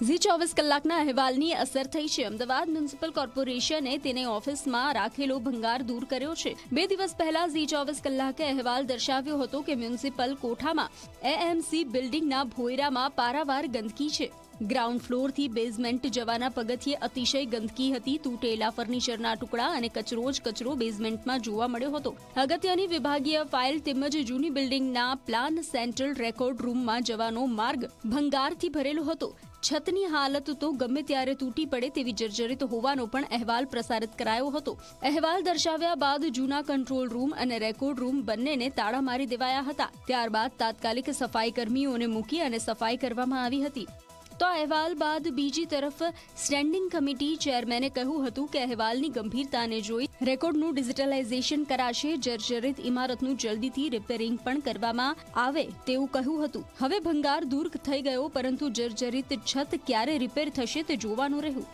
ઝી 24 કલાકના અહેવાલની અસર થઈ છે। અમદાવાદ મ્યુનિસિપલ કોર્પોરેશને તેની ઓફિસમાં રાખેલો ભંગાર દૂર કર્યો છે। 2 દિવસ પહેલા ઝી 24 કલાકે અહેવાલ દર્શાવ્યો હતો કે મ્યુનિસિપલ કોઠામાં એએમસી બિલ્ડિંગના ભોયરામાં પારાવાર ગંદકી છે। ગ્રાઉન્ડ ફ્લોરથી બેઝમેન્ટ જવાના પગથિયે અતિશય ગંદકી હતી। તૂટેલા ફર્નિચરના ટુકડા અને કચરો બેઝમેન્ટમાં જોવા મળ્યો હતો। અગત્યની વિભાગીય ફાઇલ તેમજ જૂની બિલ્ડિંગના પ્લાન સેન્ટ્રલ રેકોર્ડ રૂમમાં જવાનો માર્ગ ભંગારથી ભરેલો હતો। છતની હાલત તો ગમે ત્યારે તૂટી પડે તેવી જર્જરિત હોવાનો પણ અહેવાલ પ્રસારિત કરાયો હતો। અહેવાલ દર્શાવ્યા બાદ જૂના કંટ્રોલ રૂમ અને રેકોર્ડ રૂમ બંનેને તાળા મારી દેવાયા હતા। ત્યારબાદ તાત્કાલિક સફાઈ કર્મીઓને મૂકી અને સફાઈ કરવામાં આવી હતી। તો આ અહેવાલ બાદ બીજી તરફ સ્ટેન્ડિંગ કમિટી ચેરમેને કહ્યું હતું કે અહેવાલની ગંભીરતાને જોઈ રેકોર્ડનું ડિજિટલાઇઝેશન કરાશે। જર્જરિત ઇમારતનું જલ્દીથી રિપેરિંગ પણ કરવામાં આવે તેવું કહ્યું હતું। હવે ભંગાર દૂર થઈ ગયો, પરંતુ જર્જરિત છત ક્યારે રિપેર થશે તે જોવાનું રહ્યું।